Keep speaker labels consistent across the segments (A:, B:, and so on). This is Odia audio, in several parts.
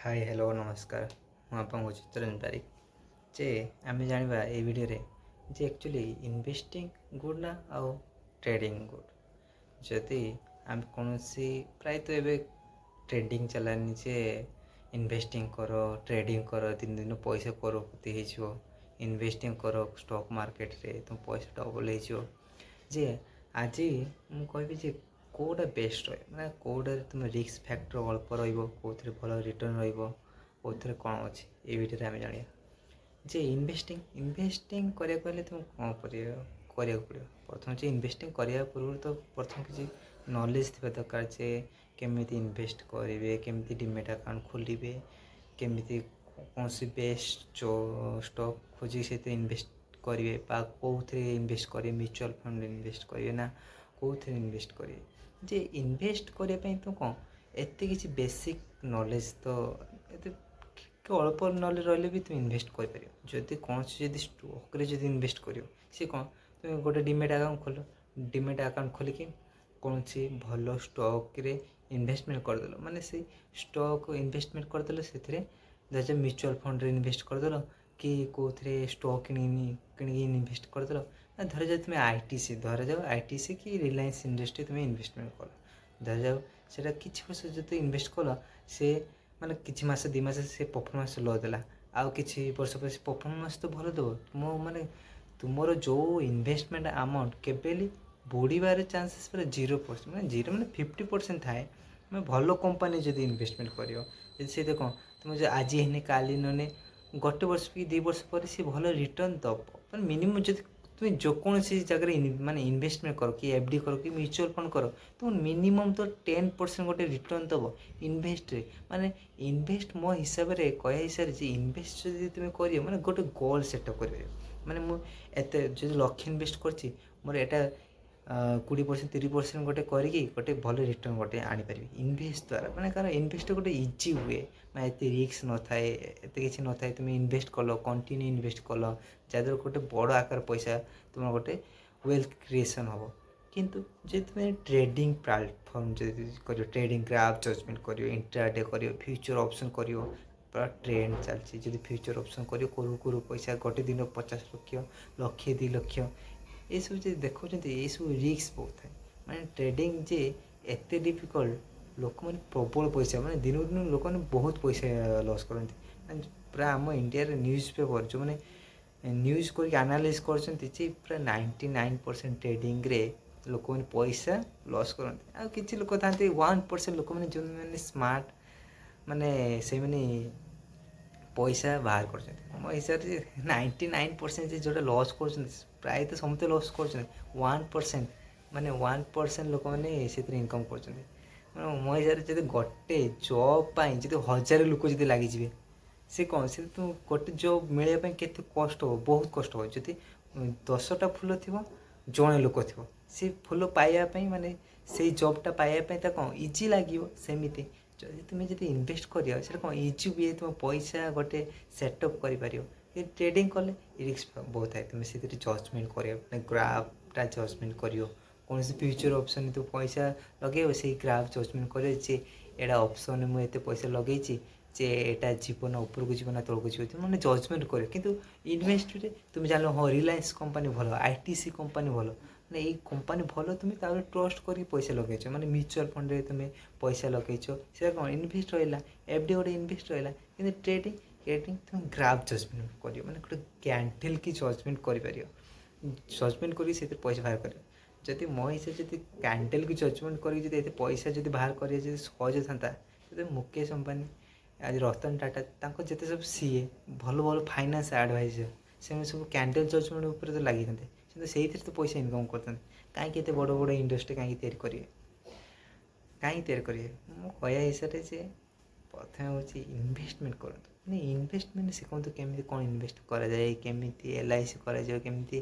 A: हाय हेलो नमस्कार ମୁଁ ଆପଣଙ୍କ ଚିତ୍ତରଞ୍ଜନ ବାରିକ ଯେ ଆମେ ଜାଣିବା ଏଇ ଭିଡ଼ିଓରେ ଯେ ଆକ୍ଚୁଆଲି ଇନଭେଷ୍ଟିଂ ଗୁଡ୍ ନା ଆଉ ଟ୍ରେଡ଼ିଂ ଗୁଡ୍। ଯଦି ଆମେ କୌଣସି ପ୍ରାୟତଃ ଏବେ ଟ୍ରେଡ଼ିଂ ଚାଲାନି ଯେ ଇନଭେଷ୍ଟିଂ କର ଟ୍ରେଡ଼ିଂ କର ଦିନ ଦିନ ପଇସା କରୋଡ଼ପତି ହେଇଯିବ, ଇନଭେଷ୍ଟିଂ କର ଷ୍ଟକ୍ ମାର୍କେଟରେ ତୁମ ପଇସା ଡବଲ୍ ହେଇଯିବ। ଯେ ଆଜି ମୁଁ କହିବି ଯେ କେଉଁଟା ବେଷ୍ଟ ରହିବ, ମାନେ କେଉଁଟାରେ ତୁମ ରିସ୍କ ଫ୍ୟାକ୍ଟର ଅଳ୍ପ ରହିବ, କେଉଁଥିରେ ଭଲ ରିଟର୍ନ ରହିବ, କେଉଁଥିରେ କ'ଣ ଅଛି ଏଇ ଭିଡ଼ିଓରେ ଆମେ ଜାଣିବା। ଯେ ଇନଭେଷ୍ଟିଂ କରିବାକୁ ହେଲେ ତୁମକୁ କ'ଣ କରିବାକୁ ପଡ଼ିବ। ପ୍ରଥମେ ଯେ ଇନଭେଷ୍ଟିଂ କରିବା ପୂର୍ବରୁ ତ ପ୍ରଥମ କିଛି ନଲେଜ୍ ଥିବା ଦରକାର ଯେ କେମିତି ଇନଭେଷ୍ଟ କରିବେ, କେମିତି ଡିମେଟ୍ ଆକାଉଣ୍ଟ ଖୋଲିବେ, କେମିତି କୌଣସି ବେଷ୍ଟ ଷ୍ଟକ୍ ଖୋଜି ସେଥିରେ ଇନଭେଷ୍ଟ କରିବେ ବା କେଉଁଥିରେ ଇନଭେଷ୍ଟ କରିବେ, ମ୍ୟୁଚୁଆଲ୍ ଫଣ୍ଡରେ ଇନଭେଷ୍ଟ କରିବେ ନା କେଉଁଥିରେ ଇନଭେଷ୍ଟ କରିବେ। ଯେ ଇନଭେଷ୍ଟ କରିବା ପାଇଁ ତ କ'ଣ ଏତେ କିଛି ବେସିକ୍ ନଲେଜ୍ ତ ଏତେ ଅଳ୍ପ ନଲେଜ୍ ରହିଲେ ବି ତୁମେ ଇନଭେଷ୍ଟ କରିପାରିବ। ଯଦି କୌଣସି ଯଦି ଷ୍ଟକ୍ରେ ଯଦି ଇନଭେଷ୍ଟ କରିବ, ସେ କ'ଣ ତୁମେ ଗୋଟେ ଡିମେଟ୍ ଆକାଉଣ୍ଟ ଖୋଲ, ଡିମେଟ୍ ଆକାଉଣ୍ଟ ଖୋଲିକି କୌଣସି ଭଲ ଷ୍ଟକ୍ରେ ଇନଭେଷ୍ଟମେଣ୍ଟ କରିଦେଲ, ମାନେ ସେଇ ଷ୍ଟକ୍ ଇନଭେଷ୍ଟମେଣ୍ଟ କରିଦେଲ, ସେଥିରେ ଧର ମ୍ୟୁଚୁଆଲ୍ ଫଣ୍ଡରେ ଇନଭେଷ୍ଟ କରିଦେଲ କି କେଉଁଥିରେ ଷ୍ଟକ୍ କିଣିକି ଇନଭେଷ୍ଟ କରିଦେଲ। ଧରାଯାଉ ତୁମେ ଆଇଟିସି କି ରିଲାଏନ୍ସ ଇଣ୍ଡଷ୍ଟ୍ରି ତୁମେ ଇନଭେଷ୍ଟମେଣ୍ଟ କଲ, ଧରାଯାଉ ସେଇଟା କିଛି ବର୍ଷ ଯଦି ଇନଭେଷ୍ଟ କଲ, ସେ ମାନେ କିଛି ମାସ 2 ମାସ ସେ ପରଫର୍ମାନ୍ସ ଲ ଦେଲା, ଆଉ କିଛି ବର୍ଷ ପରେ ସେ ପରଫର୍ମାନ୍ସ ତ ଭଲ ଦେବ। ମାନେ ତୁମର ଯେଉଁ ଇନଭେଷ୍ଟମେଣ୍ଟ ଆମାଉଣ୍ଟ କେବେ ହେଲେ ବୁଡ଼ିବାର ଚାନ୍ସେସ୍ ପୁରା 0%, ମାନେ 0 ମାନେ 50% ଥାଏ। ତୁମେ ଭଲ କମ୍ପାନୀ ଯଦି ଇନଭେଷ୍ଟମେଣ୍ଟ କରିବ, ଯଦି ସେଇଟା କ'ଣ ତୁମେ ଯଦି ଆଜି ହେଇନି କାଲି ନହେଲେ ଗୋଟେ ବର୍ଷ କି 2 ବର୍ଷ ପରେ ସେ ଭଲ ରିଟର୍ନ ଦେବ। ମାନେ ମିନିମମ୍ ଯଦି ତୁମେ ଯେକୌଣସି ଜାଗାରେ ମାନେ ଇନଭେଷ୍ଟମେଣ୍ଟ କର, କି ଏଫ୍ ଡ଼ି କର କି ମ୍ୟୁଚୁଆଲ୍ ଫଣ୍ଡ କର, ତୁମ ମିନିମମ୍ ତ 10% ଗୋଟେ ରିଟର୍ନ ଦେବ ଇନଭେଷ୍ଟରେ। ମାନେ ଇନଭେଷ୍ଟ ମୋ ହିସାବରେ କହିବା ହିସାବରେ ଯେ ଇନଭେଷ୍ଟ ଯଦି ତୁମେ କରିବ, ମାନେ ଗୋଟେ ଗୋଲ୍ ସେଟଅପ୍ କରିପାରିବ। ମାନେ ମୁଁ ଏତେ ଯଦି ଲକ୍ଷ ଇନଭେଷ୍ଟ କରିଛି, ମୋର ଏଇଟା 20% 30% ଗୋଟେ କରିକି ଗୋଟେ ଭଲ ରିଟର୍ନ ଗୋଟେ ଆଣିପାରିବି ଇନଭେଷ୍ଟ ଦ୍ୱାରା। ମାନେ କାରଣ ଇନଭେଷ୍ଟ ଗୋଟେ ଇଜି ହୁଏ, ମାନେ ଏତେ ରିସ୍କ ନଥାଏ, ଏତେ କିଛି ନଥାଏ। ତୁମେ ଇନଭେଷ୍ଟ କଲ, କଣ୍ଟିନ୍ୟୁ ଇନଭେଷ୍ଟ କଲ, ଯାହାଦ୍ୱାରା ଗୋଟେ ବଡ଼ ଆକାର ପଇସା ତୁମର ଗୋଟେ ୱେଲ୍ଥ କ୍ରିଏସନ୍ ହେବ। କିନ୍ତୁ ଯଦି ତୁମେ ଟ୍ରେଡ଼ିଂ ପ୍ଲାଟଫର୍ମ ଯଦି କରିବ, ଟ୍ରେଡ଼ିଂ ଗ୍ରାଫ୍ ଜଜମେଣ୍ଟ କରିବ, ଇଣ୍ଟ୍ରାଡେ କରିବ, ଫ୍ୟୁଚର୍ ଅପସନ୍ କରିବ, ପୁରା ଟ୍ରେଣ୍ଡ ଚାଲିଛି। ଯଦି ଫ୍ୟୁଚର୍ ଅପସନ୍ କରିବ, କରୁ ପଇସା ଗୋଟେ ଦିନ 50 ଲକ୍ଷ, ଲକ୍ଷେ 2 ଲକ୍ଷ ଏସବୁ ଯଦି ଦେଖୁଛନ୍ତି, ଏସବୁ ରିସ୍କ ବହୁତ ଥାଏ। ମାନେ ଟ୍ରେଡ଼ିଂ ଯେ ଏତେ ଡିଫିକଲ୍ଟ, ଲୋକମାନେ ପ୍ରବଳ ପଇସା, ମାନେ ଦିନକୁ ଦିନ ଲୋକମାନେ ବହୁତ ପଇସା ଲସ୍ କରନ୍ତି। ମାନେ ପୁରା ଆମ ଇଣ୍ଡିଆରେ ନ୍ୟୁଜ୍ ପେପର୍ ଯେଉଁମାନେ ନ୍ୟୁଜ୍ କରିକି ଆନାଲାଇଜ୍ କରୁଛନ୍ତି ଯେ ପୁରା 99% ଟ୍ରେଡ଼ିଂରେ ଲୋକମାନେ ପଇସା ଲସ୍ କରନ୍ତି। ଆଉ କିଛି ଲୋକ ଥାନ୍ତି 1% ଲୋକମାନେ ଯେଉଁମାନେ ସ୍ମାର୍ଟ, ମାନେ ସେମାନେ ପଇସା ବାହାର କରୁଛନ୍ତି। ମୋ ହିସାବରେ 99% ଯେ ଯେଉଁଟା ଲସ୍ କରୁଛନ୍ତି, ପ୍ରାୟତଃ ସମସ୍ତେ ଲସ୍ କରୁଛନ୍ତି। 1% ମାନେ 1% ଲୋକମାନେ ସେଥିରେ ଇନକମ୍ କରୁଛନ୍ତି। ମାନେ ମୋ ହିସାବରେ ଯଦି ଗୋଟେ ଜବ୍ ପାଇଁ ଯଦି 1000 ଲୋକ ଯଦି ଲାଗିଯିବେ, ସେ କ'ଣ ସେ ତ ଗୋଟେ ଜବ୍ ମିଳିବା ପାଇଁ କେତେ କଷ୍ଟ ହେବ, ବହୁତ କଷ୍ଟ ହେବ। ଯଦି 10ଟା ଫୁଲ ଥିବ, ଜଣେ ଲୋକ ଥିବ, ସେ ଫୁଲ ପାଇବା ପାଇଁ, ମାନେ ସେଇ ଜବ୍ଟା ପାଇବା ପାଇଁ ତା କ'ଣ ଇଜି ଲାଗିବ। ସେମିତି ଯଦି ତୁମେ ଯଦି ଇନଭେଷ୍ଟ କରିବ, ସେଇଟା କ'ଣ ଇଜି ହୁଏ, ତୁମ ପଇସା ଗୋଟେ ସେଟଅପ୍ କରିପାରିବ। କିନ୍ତୁ ଟ୍ରେଡ଼ିଂ କଲେ ରିସ୍କ ବହୁତ ଥାଏ। ତୁମେ ସେଥିରେ ଜଜମେଣ୍ଟ କରିବ, ମାନେ ଗ୍ରାଫ୍ଟା ଜଜମେଣ୍ଟ କରିବ। କୌଣସି ଫ୍ୟୁଚର୍ ଅପସନ୍ ତୁ ପଇସା ଲଗେଇବ, ସେଇ ଗ୍ରାଫ୍ ଜଜମେଣ୍ଟ କରିବ ଯେ ଏଇଟା ଅପସନ୍ରେ ମୁଁ ଏତେ ପଇସା ଲଗେଇଛି, ଯେ ଏଇଟା ଯିବ ନା ଉପରକୁ ଯିବ ନା ତଳକୁ ଯିବ, ମାନେ ଜଜମେଣ୍ଟ କରିବ। କିନ୍ତୁ ଇନଭେଷ୍ଟରେ ତୁମେ ଜାଣିଲ ହଁ ରିଲାଏନ୍ସ କମ୍ପାନୀ ଭଲ, ଆଇଟିସି କମ୍ପାନୀ ଭଲ, ମାନେ ଏଇ କମ୍ପାନୀ ଭଲ, ତୁମେ ତାପରେ ଟ୍ରଷ୍ଟ କରିକି ପଇସା ଲଗେଇଛ, ମାନେ ମ୍ୟୁଚୁଆଲ୍ ଫଣ୍ଡରେ ତୁମେ ପଇସା ଲଗେଇଛ, ସେଇଟା କ'ଣ ଇନଭେଷ୍ଟ ରହିଲା, ଏଫ୍ ଡ଼ି ଗୋଟେ ଇନଭେଷ୍ଟ ରହିଲା। କିନ୍ତୁ ଟ୍ରେଡ଼ିଂ ତୁମେ ଗ୍ରାଫ୍ ଜଜମେଣ୍ଟ କରିବ, ମାନେ ଗୋଟେ କ୍ୟାଣ୍ଡେଲ୍ କି ଜଜମେଣ୍ଟ କରିପାରିବ, ଜଜମେଣ୍ଟ କରିକି ସେଥିରେ ପଇସା ବାହାର କରିବ। ଯଦି ମୋ ହିସାବରେ ଯଦି କ୍ୟାଣ୍ଡେଲ୍କି ଜଜମେଣ୍ଟ କରିକି ଯଦି ଏତେ ପଇସା ଯଦି ବାହାର କରିବା ଯଦି ସହଜ ଥାନ୍ତା, ଯଦି ମୁକେଶ ଅମ୍ବାନୀ, ଆଜି ରତନ ଟାଟା, ତାଙ୍କ ଯେତେ ସବୁ ସିଏ ଭଲ ଭଲ ଫାଇନାନ୍ସ ଆଡ଼ଭାଇଜର୍, ସେମାନେ ସବୁ କ୍ୟାଣ୍ଡେଲ୍ ଜଜମେଣ୍ଟ ଉପରେ ତ ଲାଗିଥାନ୍ତେ, କିନ୍ତୁ ସେଇଥିରେ ତ ପଇସା ଇନକମ୍ କରିଥାନ୍ତେ। କାହିଁକି ଏତେ ବଡ଼ ବଡ଼ ଇଣ୍ଡଷ୍ଟ୍ରି କାହିଁକି ତିଆରି କରିବେ? ମୁଁ କହିବା ହିସାବରେ ଯେ ପ୍ରଥମେ ହେଉଛି ଇନଭେଷ୍ଟମେଣ୍ଟ କରନ୍ତୁ। ମାନେ ଇନଭେଷ୍ଟମେଣ୍ଟ ଶିଖନ୍ତୁ, କେମିତି କ'ଣ ଇନଭେଷ୍ଟ କରାଯାଏ, କେମିତି LIC କରାଯିବ, କେମିତି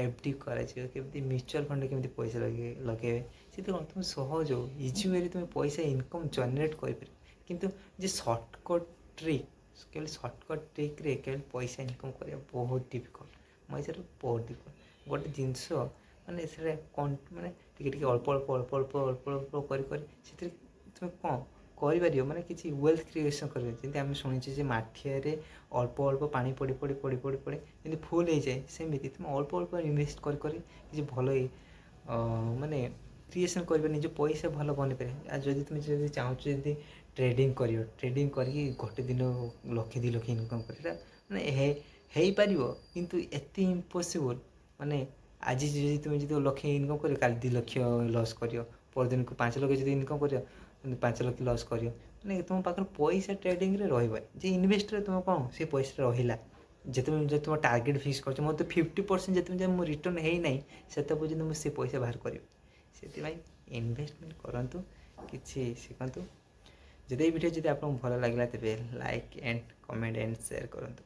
A: FD କରାଯିବ, କେମିତି ମ୍ୟୁଚୁଆଲ୍ ଫଣ୍ଡରେ କେମିତି ପଇସା ଲଗେଇବେ। ସେଥିରେ କ'ଣ ତୁମେ ସହଜ ଇଜି ୱେରେ ତୁମେ ପଇସା ଇନକମ୍ ଜେନେରେଟ୍ କରିପାରିବ। କିନ୍ତୁ ଯେ ସର୍ଟକଟ୍ ଟ୍ରିକ୍ରେ କେବଳ ପଇସା ଇନକମ୍ କରିବା ବହୁତ ଡିଫିକଲ୍ଟ। ମୋ ହିସାବରେ ବହୁତ ଡିଫିକଲ୍ଟ। ଗୋଟେ ଜିନିଷ ମାନେ ସେଇଟା ମାନେ ଟିକେ ଅଳ୍ପ କରି ସେଥିରେ ତୁମେ କ'ଣ କରିପାରିବ ମାନେ କିଛି ୱେଲ୍ଥ କ୍ରିଏସନ୍ କରିବ। ଯେମିତି ଆମେ ଶୁଣିଛେ ଯେ ମାଠିଆରେ ଅଳ୍ପ ଅଳ୍ପ ପାଣି ପଡ଼ି ପଡ଼ି ପଡ଼ି ପଡ଼ି ପଡ଼ି ଯେମିତି ଫୁଲ୍ ହେଇଯାଏ, ସେମିତି ତୁମେ ଅଳ୍ପ ଅଳ୍ପ ଇନଭେଷ୍ଟ କରି କରି କିଛି ଭଲ ମାନେ କ୍ରିଏସନ୍ କରିବ, ନିଜ ପଇସା ଭଲ ବନେଇପାରିବ। ଆଉ ଯଦି ତୁମେ ଚାହୁଁଛ ଯଦି ଟ୍ରେଡ଼ିଂ କରିବ, ଟ୍ରେଡ଼ିଂ କରିକି ଗୋଟେ ଦିନ 1 2 ଲକ୍ଷ ଇନକମ୍ କରିବ, ମାନେ ହେଇପାରିବ, କିନ୍ତୁ ଏତେ ଇମ୍ପସିବଲ୍। ମାନେ ଆଜି ଯଦି ତୁମେ ଯଦି 1 ଲକ୍ଷ ଇନକମ୍ କରିବ, କାଲି 2 ଲକ୍ଷ ଲସ୍ କରିବ, ପରଦିନକୁ 5 ଲକ୍ଷ ଯଦି ଇନକମ୍ କରିବ 5 ଲକ୍ଷ ଲସ୍ କରିବ। ମାନେ ତୁମ ପାଖରେ ପଇସା ଟ୍ରେଡ଼ିଂରେ ରହିବନି, ଯେ ଇନଭେଷ୍ଟରେ ତୁମ କ'ଣ ସେ ପଇସା ରହିଲା। ଯେତେବେଳେ ଯଦି ତୁମ ଟାର୍ଗେଟ୍ ଫିକ୍ସ କରୁଛ, ମୋତେ 50% ଯେତେବେଳେ ମୁଁ ରିଟର୍ନ ହେଇନାହିଁ ସେତେ ପର୍ଯ୍ୟନ୍ତ ମୁଁ ସେ ପଇସା ବାହାର କରିବି। ସେଥିପାଇଁ ଇନଭେଷ୍ଟମେଣ୍ଟ କରନ୍ତୁ, କିଛି ଶିଖନ୍ତୁ। ଯଦି ଏଇ ଭିଡ଼ିଓ ଯଦି ଆପଣଙ୍କୁ ଭଲ ଲାଗିଲା ତେବେ like and comment and share କରନ୍ତୁ।